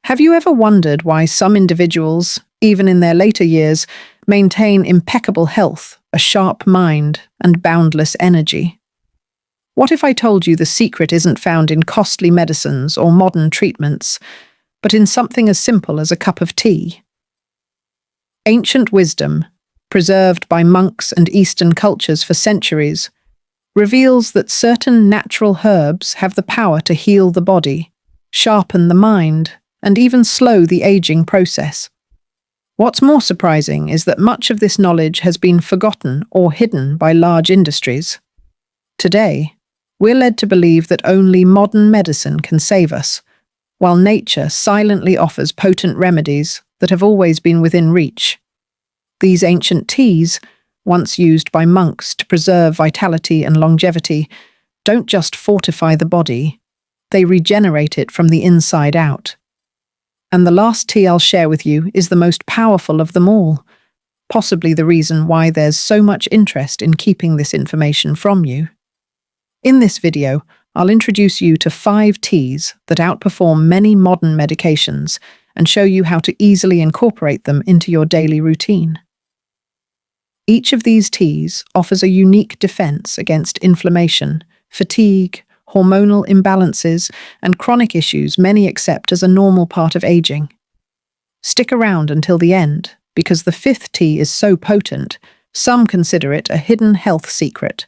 Have you ever wondered why some individuals, even in their later years, maintain impeccable health, a sharp mind, and boundless energy? What if I told you the secret isn't found in costly medicines or modern treatments, but in something as simple as a cup of tea? Ancient wisdom, preserved by monks and Eastern cultures for centuries, reveals that certain natural herbs have the power to heal the body, sharpen the mind, and even slow the aging process. What's more surprising is that much of this knowledge has been forgotten or hidden by large industries. Today, we're led to believe that only modern medicine can save us, while nature silently offers potent remedies that have always been within reach. These ancient teas, once used by monks to preserve vitality and longevity, don't just fortify the body, they regenerate it from the inside out. And the last tea I'll share with you is the most powerful of them all, possibly the reason why there's so much interest in keeping this information from you. In this video, I'll introduce you to 5 teas that outperform many modern medications and show you how to easily incorporate them into your daily routine. Each of these teas offers a unique defense against inflammation, fatigue, hormonal imbalances, and chronic issues many accept as a normal part of aging. Stick around until the end, because the 5th tea is so potent, some consider it a hidden health secret.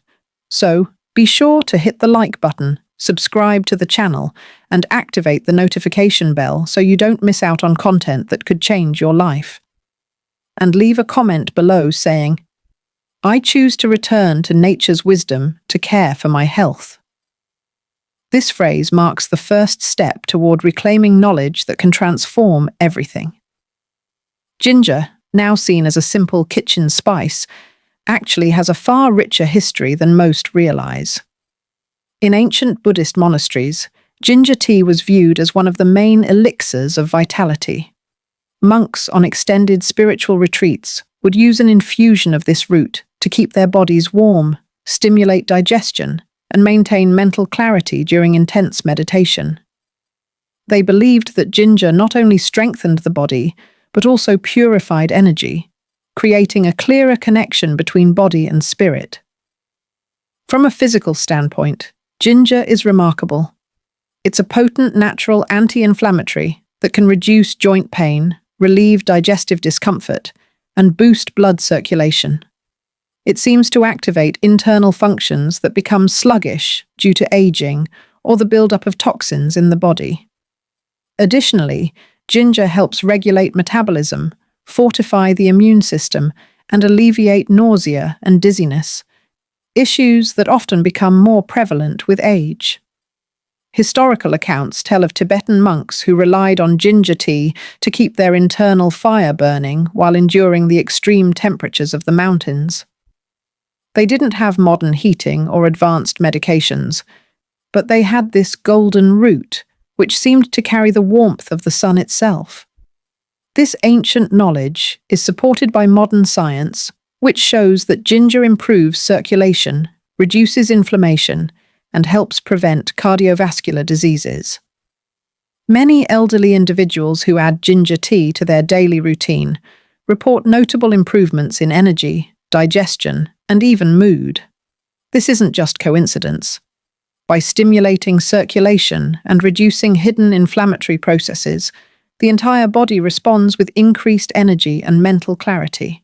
So, be sure to hit the like button, subscribe to the channel, and activate the notification bell so you don't miss out on content that could change your life. And leave a comment below saying, "I choose to return to nature's wisdom to care for my health." This phrase marks the first step toward reclaiming knowledge that can transform everything. Ginger, now seen as a simple kitchen spice, actually has a far richer history than most realize. In ancient Buddhist monasteries, ginger tea was viewed as one of the main elixirs of vitality. Monks on extended spiritual retreats would use an infusion of this root to keep their bodies warm, stimulate digestion, and maintain mental clarity during intense meditation. They believed that ginger not only strengthened the body, but also purified energy, creating a clearer connection between body and spirit. From a physical standpoint, ginger is remarkable. It's a potent natural anti-inflammatory that can reduce joint pain, relieve digestive discomfort, and boost blood circulation. It seems to activate internal functions that become sluggish due to aging or the buildup of toxins in the body. Additionally, ginger helps regulate metabolism, fortify the immune system, and alleviate nausea and dizziness, issues that often become more prevalent with age. Historical accounts tell of Tibetan monks who relied on ginger tea to keep their internal fire burning while enduring the extreme temperatures of the mountains. They didn't have modern heating or advanced medications, but they had this golden root, which seemed to carry the warmth of the sun itself. This ancient knowledge is supported by modern science, which shows that ginger improves circulation, reduces inflammation, and helps prevent cardiovascular diseases. Many elderly individuals who add ginger tea to their daily routine report notable improvements in energy, digestion, and even mood. This isn't just coincidence. By stimulating circulation and reducing hidden inflammatory processes, the entire body responds with increased energy and mental clarity.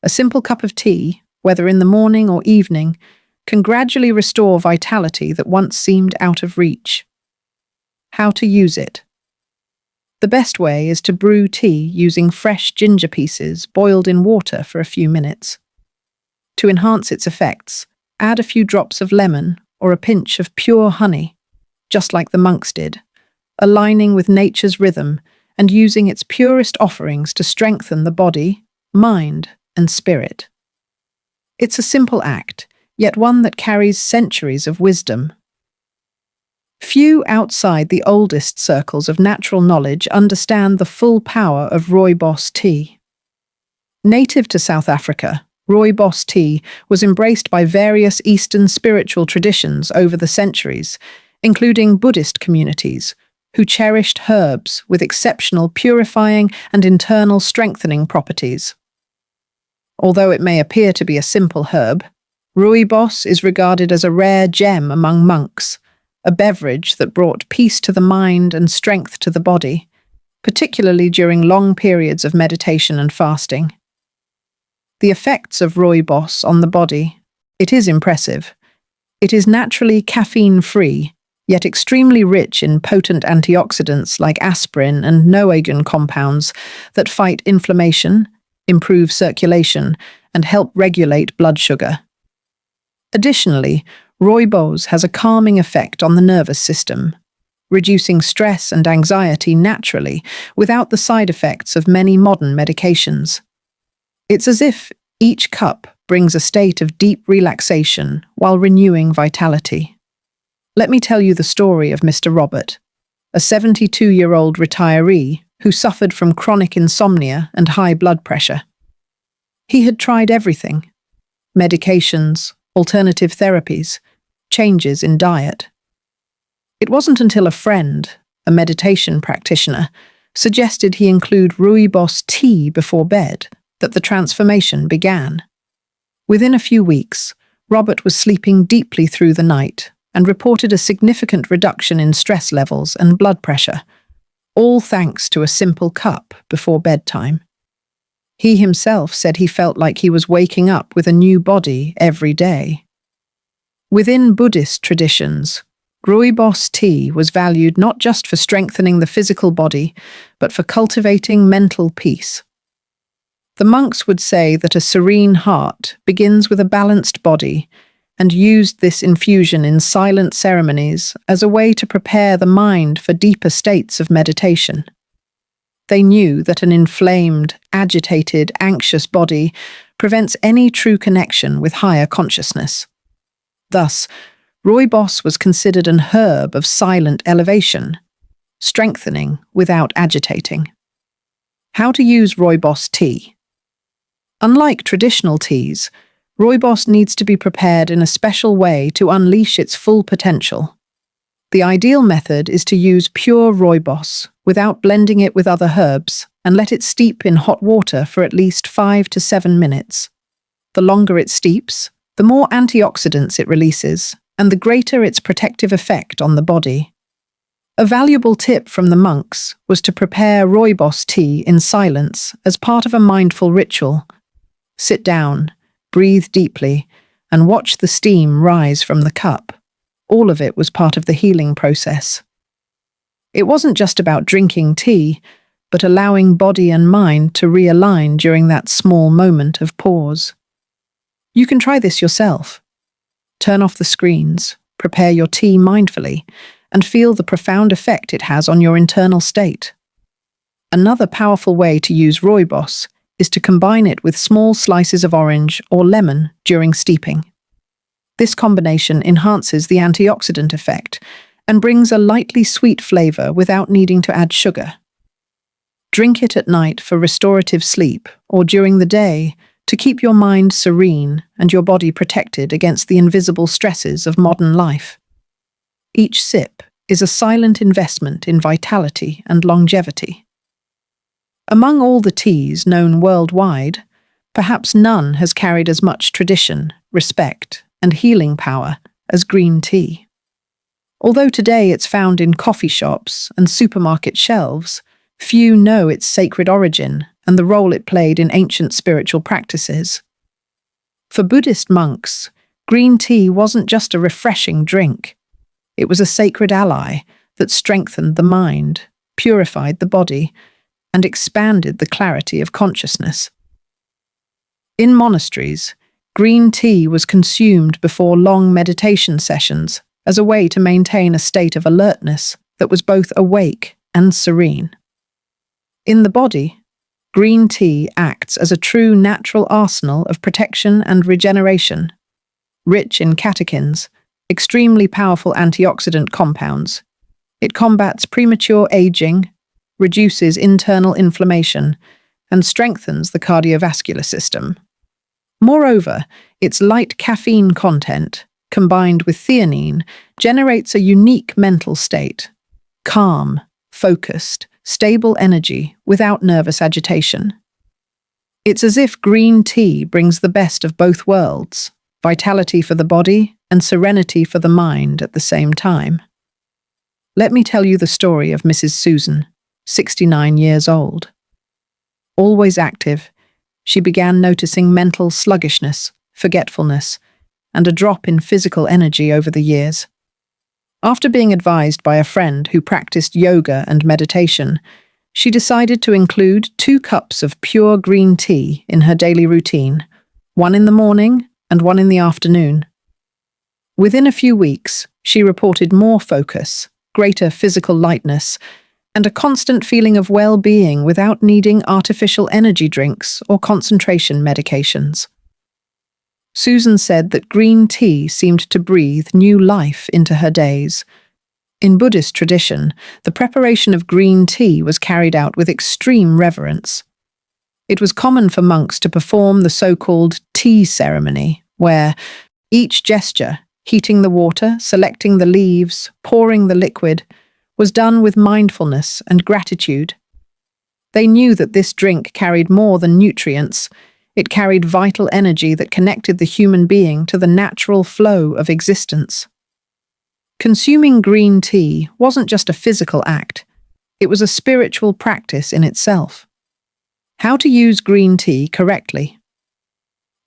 A simple cup of tea, whether in the morning or evening, can gradually restore vitality that once seemed out of reach. How to use it? The best way is to brew tea using fresh ginger pieces boiled in water for a few minutes. To enhance its effects, add a few drops of lemon or a pinch of pure honey, just like the monks did, aligning with nature's rhythm and using its purest offerings to strengthen the body, mind, and spirit. It's a simple act, yet one that carries centuries of wisdom. Few outside the oldest circles of natural knowledge understand the full power of rooibos tea. Native to South Africa, rooibos tea was embraced by various Eastern spiritual traditions over the centuries, including Buddhist communities, who cherished herbs with exceptional purifying and internal strengthening properties. Although it may appear to be a simple herb, rooibos is regarded as a rare gem among monks, a beverage that brought peace to the mind and strength to the body, particularly during long periods of meditation and fasting. The effects of rooibos on the body, it is impressive. It is naturally caffeine-free, yet extremely rich in potent antioxidants like aspirin and noagon compounds that fight inflammation, improve circulation, and help regulate blood sugar. Additionally, rooibos has a calming effect on the nervous system, reducing stress and anxiety naturally without the side effects of many modern medications. It's as if each cup brings a state of deep relaxation while renewing vitality. Let me tell you the story of Mr. Robert, a 72-year-old retiree who suffered from chronic insomnia and high blood pressure. He had tried everything: medications, alternative therapies, changes in diet. It wasn't until a friend, a meditation practitioner, suggested he include rooibos tea before bed that the transformation began. Within a few weeks, Robert was sleeping deeply through the night and reported a significant reduction in stress levels and blood pressure, all thanks to a simple cup before bedtime. He himself said he felt like he was waking up with a new body every day. Within Buddhist traditions, rooibos tea was valued not just for strengthening the physical body, but for cultivating mental peace. The monks would say that a serene heart begins with a balanced body, and used this infusion in silent ceremonies as a way to prepare the mind for deeper states of meditation. They knew that an inflamed, agitated, anxious body prevents any true connection with higher consciousness. Thus, rooibos was considered an herb of silent elevation, strengthening without agitating. How to use rooibos tea? Unlike traditional teas, rooibos needs to be prepared in a special way to unleash its full potential. The ideal method is to use pure rooibos without blending it with other herbs and let it steep in hot water for at least 5 to 7 minutes. The longer it steeps, the more antioxidants it releases, and the greater its protective effect on the body. A valuable tip from the monks was to prepare rooibos tea in silence as part of a mindful ritual. Sit down, breathe deeply, and watch the steam rise from the cup. All of it was part of the healing process. It wasn't just about drinking tea, but allowing body and mind to realign during that small moment of pause. You can try this yourself. Turn off the screens, prepare your tea mindfully, and feel the profound effect it has on your internal state. Another powerful way to use rooibos is to combine it with small slices of orange or lemon during steeping. This combination enhances the antioxidant effect and brings a lightly sweet flavor without needing to add sugar. Drink it at night for restorative sleep or during the day to keep your mind serene and your body protected against the invisible stresses of modern life. Each sip is a silent investment in vitality and longevity. Among all the teas known worldwide, perhaps none has carried as much tradition, respect, and healing power as green tea. Although today it's found in coffee shops and supermarket shelves, few know its sacred origin and the role it played in ancient spiritual practices. For Buddhist monks, green tea wasn't just a refreshing drink. It was a sacred ally that strengthened the mind, purified the body, and expanded the clarity of consciousness. In monasteries, green tea was consumed before long meditation sessions as a way to maintain a state of alertness that was both awake and serene. In the body, green tea acts as a true natural arsenal of protection and regeneration. Rich in catechins, extremely powerful antioxidant compounds, it combats premature aging, reduces internal inflammation, and strengthens the cardiovascular system. Moreover, its light caffeine content, combined with theanine, generates a unique mental state: calm, focused, stable energy without nervous agitation. It's as if green tea brings the best of both worlds, vitality for the body and serenity for the mind at the same time. Let me tell you the story of Mrs. Susan, 69 years old. Always active, she began noticing mental sluggishness, forgetfulness, and a drop in physical energy over the years. After being advised by a friend who practiced yoga and meditation, she decided to include 2 cups of pure green tea in her daily routine, one in the morning and one in the afternoon. Within a few weeks, she reported more focus, greater physical lightness, and a constant feeling of well-being without needing artificial energy drinks or concentration medications. Susan said that green tea seemed to breathe new life into her days. In Buddhist tradition, the preparation of green tea was carried out with extreme reverence. It was common for monks to perform the so-called tea ceremony, where each gesture, heating the water, selecting the leaves, pouring the liquid, was done with mindfulness and gratitude. They knew that this drink carried more than nutrients. It carried vital energy that connected the human being to the natural flow of existence. Consuming green tea wasn't just a physical act, it was a spiritual practice in itself. How to use green tea correctly?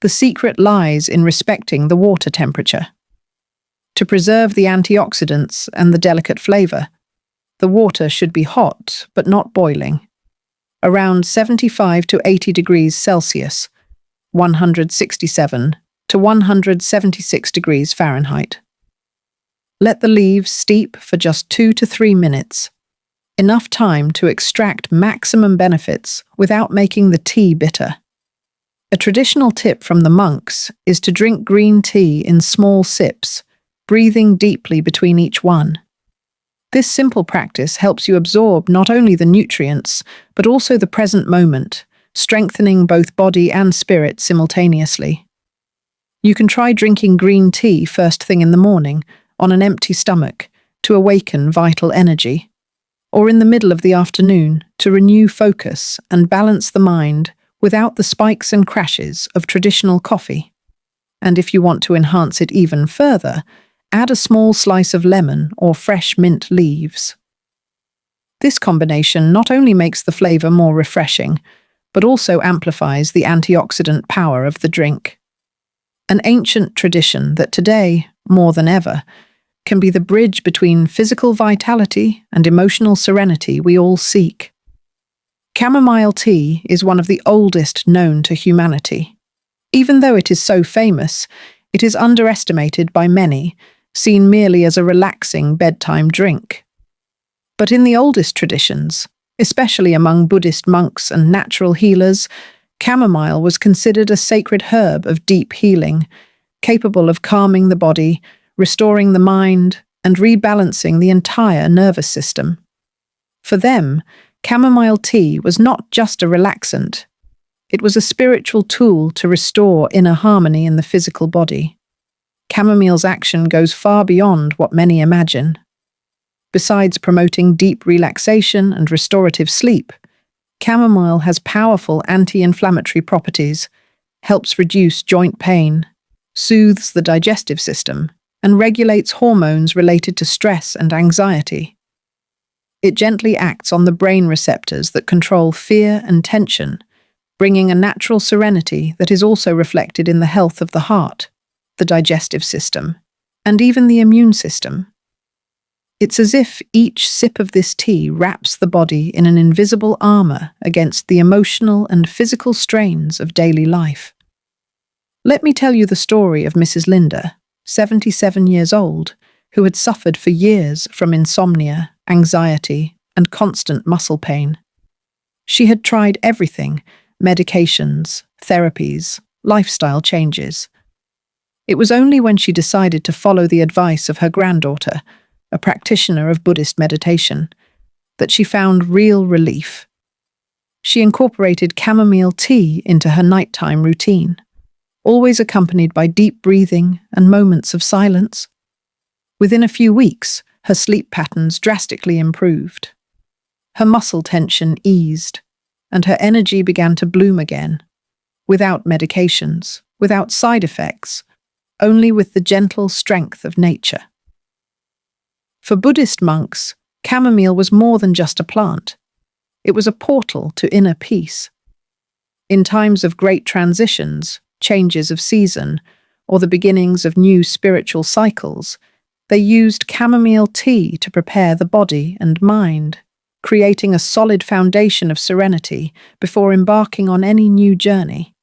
The secret lies in respecting the water temperature. To preserve the antioxidants and the delicate flavor, the water should be hot but not boiling, around 75 to 80 degrees Celsius, 167 to 176 degrees Fahrenheit. Let the leaves steep for just 2 to 3 minutes, enough time to extract maximum benefits without making the tea bitter. A traditional tip from the monks is to drink green tea in small sips, breathing deeply between each one. This simple practice helps you absorb not only the nutrients, but also the present moment, strengthening both body and spirit simultaneously. You can try drinking green tea first thing in the morning, on an empty stomach, to awaken vital energy, or in the middle of the afternoon to renew focus and balance the mind without the spikes and crashes of traditional coffee. And if you want to enhance it even further, add a small slice of lemon or fresh mint leaves. This combination not only makes the flavor more refreshing, but also amplifies the antioxidant power of the drink. An ancient tradition that today, more than ever, can be the bridge between physical vitality and emotional serenity we all seek. Chamomile tea is one of the oldest known to humanity. Even though it is so famous, it is underestimated by many, seen merely as a relaxing bedtime drink. But in the oldest traditions, especially among Buddhist monks and natural healers, chamomile was considered a sacred herb of deep healing, capable of calming the body, restoring the mind, and rebalancing the entire nervous system. For them, chamomile tea was not just a relaxant. It was a spiritual tool to restore inner harmony in the physical body. Chamomile's action goes far beyond what many imagine. Besides promoting deep relaxation and restorative sleep, chamomile has powerful anti-inflammatory properties, helps reduce joint pain, soothes the digestive system, and regulates hormones related to stress and anxiety. It gently acts on the brain receptors that control fear and tension, bringing a natural serenity that is also reflected in the health of the heart, the digestive system, and even the immune system. It's as if each sip of this tea wraps the body in an invisible armor against the emotional and physical strains of daily life. Let me tell you the story of Mrs. Linda, 77 years old, who had suffered for years from insomnia, anxiety, and constant muscle pain. She had tried everything: medications, therapies, lifestyle changes. It was only when she decided to follow the advice of her granddaughter, a practitioner of Buddhist meditation, that she found real relief. She incorporated chamomile tea into her nighttime routine, always accompanied by deep breathing and moments of silence. Within a few weeks, her sleep patterns drastically improved. Her muscle tension eased, and her energy began to bloom again, without medications, without side effects, only with the gentle strength of nature. For Buddhist monks, chamomile was more than just a plant. It was a portal to inner peace. In times of great transitions, changes of season, or the beginnings of new spiritual cycles, they used chamomile tea to prepare the body and mind, creating a solid foundation of serenity before embarking on any new journey.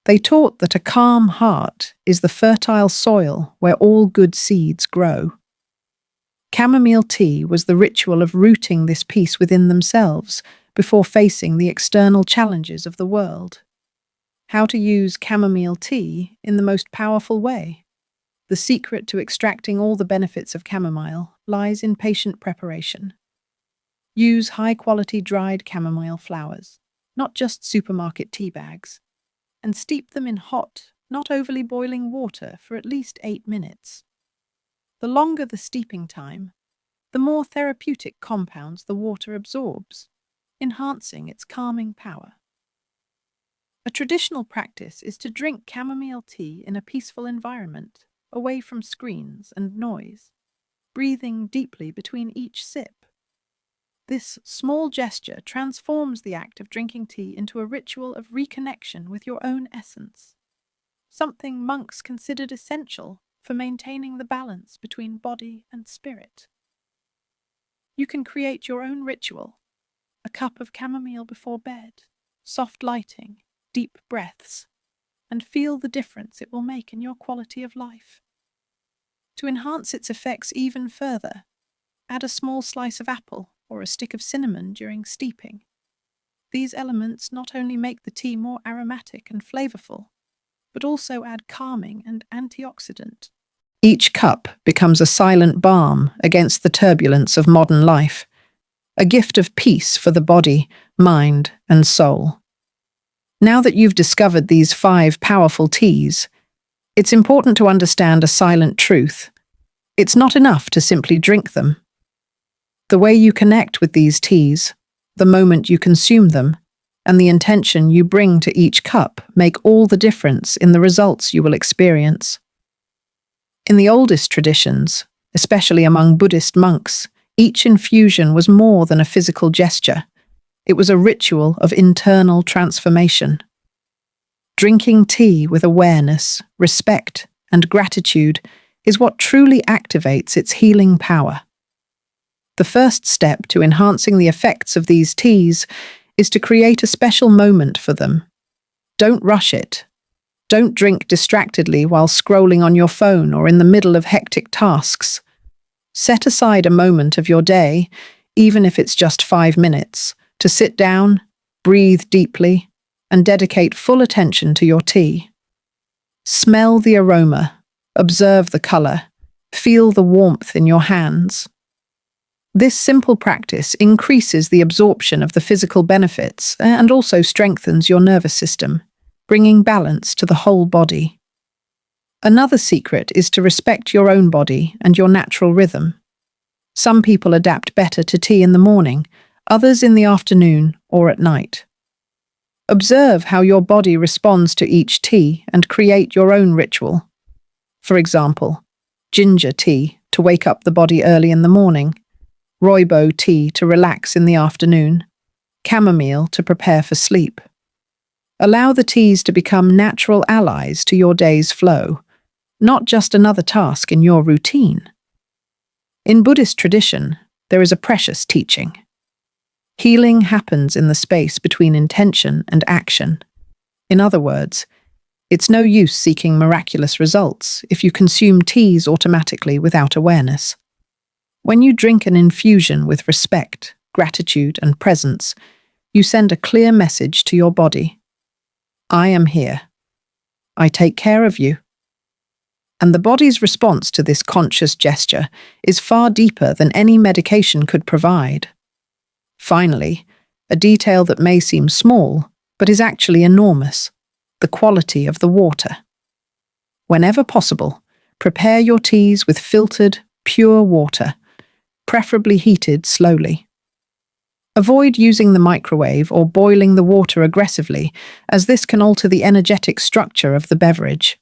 They taught that a calm heart is the fertile soil where all good seeds grow. Chamomile tea was the ritual of rooting this peace within themselves before facing the external challenges of the world. How to use chamomile tea in the most powerful way. The secret to extracting all the benefits of chamomile lies in patient preparation. Use high-quality dried chamomile flowers, not just supermarket tea bags, and steep them in hot, not overly boiling water for at least 8 minutes. The longer the steeping time, the more therapeutic compounds the water absorbs, enhancing its calming power. A traditional practice is to drink chamomile tea in a peaceful environment, away from screens and noise, breathing deeply between each sip. This small gesture transforms the act of drinking tea into a ritual of reconnection with your own essence, something monks considered essential for maintaining the balance between body and spirit. You can create your own ritual, a cup of chamomile before bed, soft lighting, deep breaths, and feel the difference it will make in your quality of life. To enhance its effects even further, add a small slice of apple or a stick of cinnamon during steeping. These elements not only make the tea more aromatic and flavorful, but also add calming and antioxidant. Each cup becomes a silent balm against the turbulence of modern life, a gift of peace for the body, mind, and soul. Now that you've discovered these 5 powerful teas, it's important to understand a silent truth. It's not enough to simply drink them. The way you connect with these teas, the moment you consume them, and the intention you bring to each cup make all the difference in the results you will experience. In the oldest traditions, especially among Buddhist monks, each infusion was more than a physical gesture. It was a ritual of internal transformation. Drinking tea with awareness, respect, and gratitude is what truly activates its healing power. The first step to enhancing the effects of these teas is to create a special moment for them. Don't rush it. Don't drink distractedly while scrolling on your phone or in the middle of hectic tasks. Set aside a moment of your day, even if it's just 5 minutes, to sit down, breathe deeply, and dedicate full attention to your tea. Smell the aroma, observe the color, feel the warmth in your hands. This simple practice increases the absorption of the physical benefits and also strengthens your nervous system, bringing balance to the whole body. Another secret is to respect your own body and your natural rhythm. Some people adapt better to tea in the morning, others in the afternoon or at night. Observe how your body responds to each tea and create your own ritual. For example, ginger tea to wake up the body early in the morning, rooibos tea to relax in the afternoon, chamomile to prepare for sleep. Allow the teas to become natural allies to your day's flow, not just another task in your routine. In Buddhist tradition, there is a precious teaching. Healing happens in the space between intention and action. In other words, it's no use seeking miraculous results if you consume teas automatically without awareness. When you drink an infusion with respect, gratitude, and presence, you send a clear message to your body. I am here. I take care of you. And the body's response to this conscious gesture is far deeper than any medication could provide. Finally, a detail that may seem small, but is actually enormous: the quality of the water. Whenever possible, prepare your teas with filtered, pure water, preferably heated slowly. Avoid using the microwave or boiling the water aggressively, as this can alter the energetic structure of the beverage.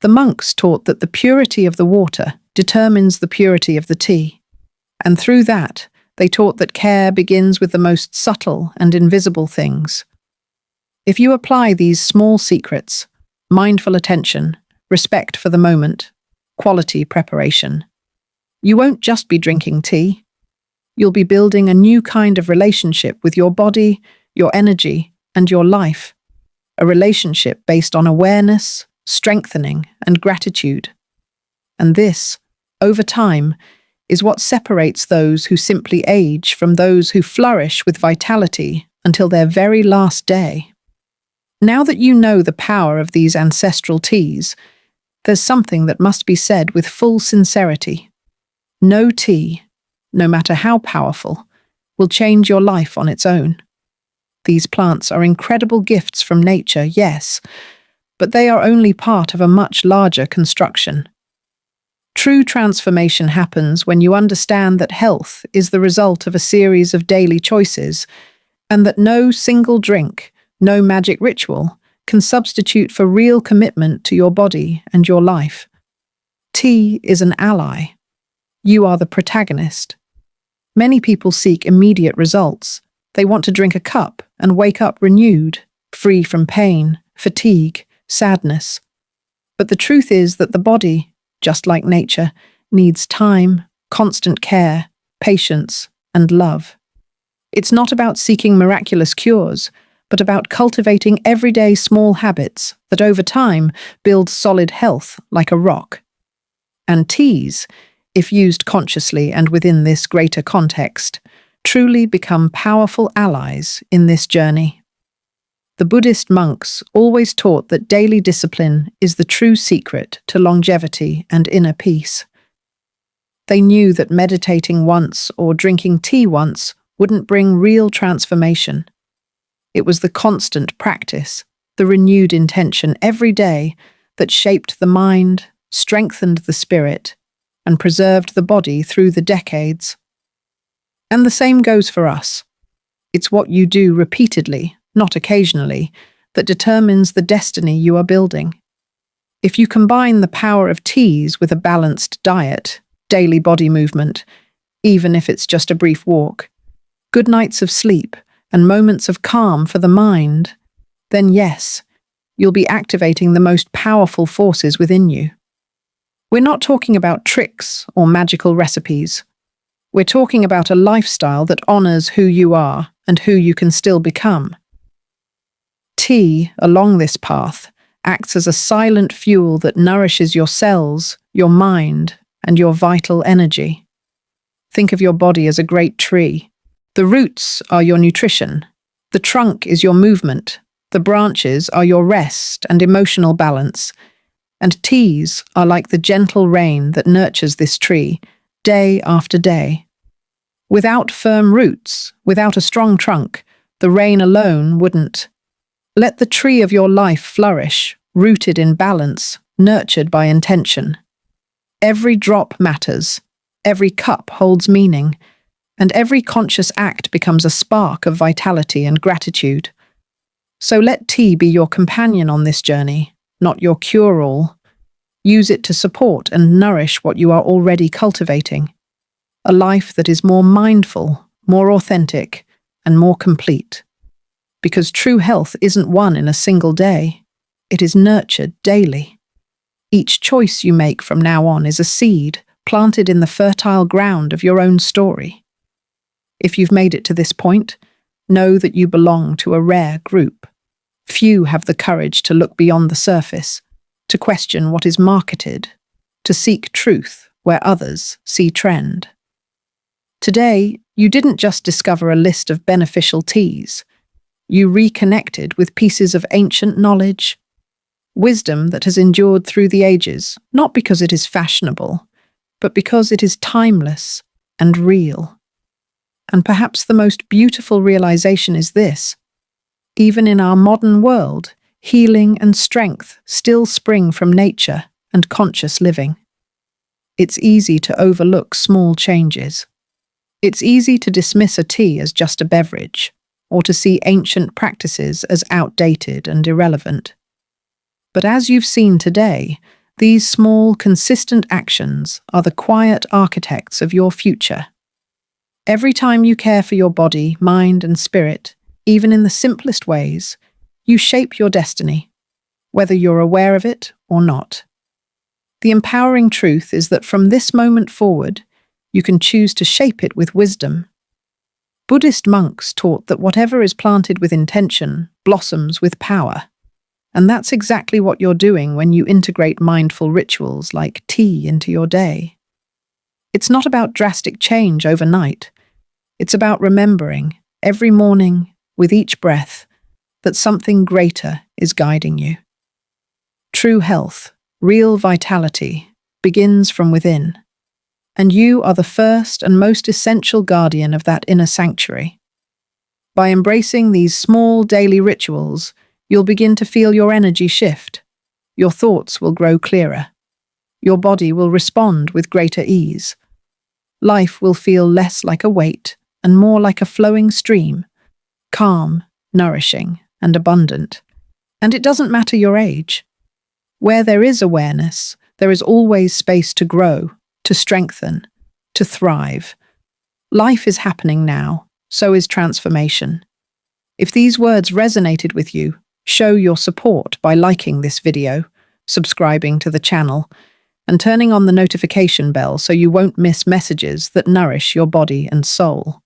The monks taught that the purity of the water determines the purity of the tea, and through that, they taught that care begins with the most subtle and invisible things. If you apply these small secrets, mindful attention, respect for the moment, quality preparation, you won't just be drinking tea. You'll be building a new kind of relationship with your body, your energy, and your life. A relationship based on awareness, strengthening, and gratitude. And this, over time, is what separates those who simply age from those who flourish with vitality until their very last day. Now that you know the power of these ancestral teas, there's something that must be said with full sincerity. No tea, no matter how powerful, will change your life on its own. These plants are incredible gifts from nature, yes, but they are only part of a much larger construction. True transformation happens when you understand that health is the result of a series of daily choices, and that no single drink, no magic ritual, can substitute for real commitment to your body and your life. Tea is an ally. You are the protagonist. Many people seek immediate results. They want to drink a cup and wake up renewed, free from pain, fatigue, sadness. But the truth is that the body, just like nature, needs time, constant care, patience, and love. It's not about seeking miraculous cures, but about cultivating everyday small habits that over time build solid health like a rock. And teas, if used consciously and within this greater context, truly become powerful allies in this journey. The Buddhist monks always taught that daily discipline is the true secret to longevity and inner peace. They knew that meditating once or drinking tea once wouldn't bring real transformation. It was the constant practice, the renewed intention every day that shaped the mind, strengthened the spirit, and preserved the body through the decades. And the same goes for us. It's what you do repeatedly, not occasionally, that determines the destiny you are building. If you combine the power of teas with a balanced diet, daily body movement, even if it's just a brief walk, good nights of sleep, and moments of calm for the mind, then yes, you'll be activating the most powerful forces within you. We're not talking about tricks or magical recipes. We're talking about a lifestyle that honors who you are and who you can still become. Tea, along this path, acts as a silent fuel that nourishes your cells, your mind, and your vital energy. Think of your body as a great tree. The roots are your nutrition. The trunk is your movement. The branches are your rest and emotional balance. And teas are like the gentle rain that nurtures this tree, day after day. Without firm roots, without a strong trunk, the rain alone wouldn't. Let the tree of your life flourish, rooted in balance, nurtured by intention. Every drop matters, every cup holds meaning, and every conscious act becomes a spark of vitality and gratitude. So let tea be your companion on this journey, not your cure-all. Use it to support and nourish what you are already cultivating. A life that is more mindful, more authentic, and more complete. Because true health isn't won in a single day. It is nurtured daily. Each choice you make from now on is a seed planted in the fertile ground of your own story. If you've made it to this point, know that you belong to a rare group. Few have the courage to look beyond the surface, to question what is marketed, to seek truth where others see trend. Today, you didn't just discover a list of beneficial teas. You reconnected with pieces of ancient knowledge, wisdom that has endured through the ages, not because it is fashionable, but because it is timeless and real. And perhaps the most beautiful realization is this: even in our modern world, healing and strength still spring from nature and conscious living. It's easy to overlook small changes. It's easy to dismiss a tea as just a beverage, or to see ancient practices as outdated and irrelevant. But as you've seen today, these small, consistent actions are the quiet architects of your future. Every time you care for your body, mind, and spirit, even in the simplest ways, you shape your destiny, whether you're aware of it or not. The empowering truth is that from this moment forward, you can choose to shape it with wisdom. Buddhist monks taught that whatever is planted with intention blossoms with power. And that's exactly what you're doing when you integrate mindful rituals like tea into your day. It's not about drastic change overnight. It's about remembering, every morning, with each breath, that something greater is guiding you. True health, real vitality, begins from within. And you are the first and most essential guardian of that inner sanctuary. By embracing these small daily rituals, you'll begin to feel your energy shift. Your thoughts will grow clearer. Your body will respond with greater ease. Life will feel less like a weight and more like a flowing stream, calm, nourishing, and abundant. And it doesn't matter your age. Where there is awareness, there is always space to grow, to strengthen, to thrive. Life is happening now, so is transformation. If these words resonated with you, show your support by liking this video, subscribing to the channel, and turning on the notification bell so you won't miss messages that nourish your body and soul.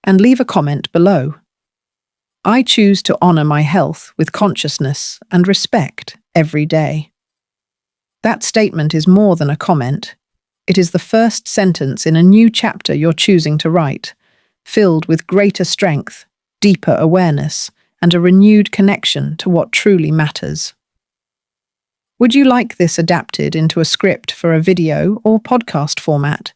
And leave a comment below. I choose to honor my health with consciousness and respect every day. That statement is more than a comment. It is the first sentence in a new chapter you're choosing to write, filled with greater strength, deeper awareness, and a renewed connection to what truly matters. Would you like this adapted into a script for a video or podcast format?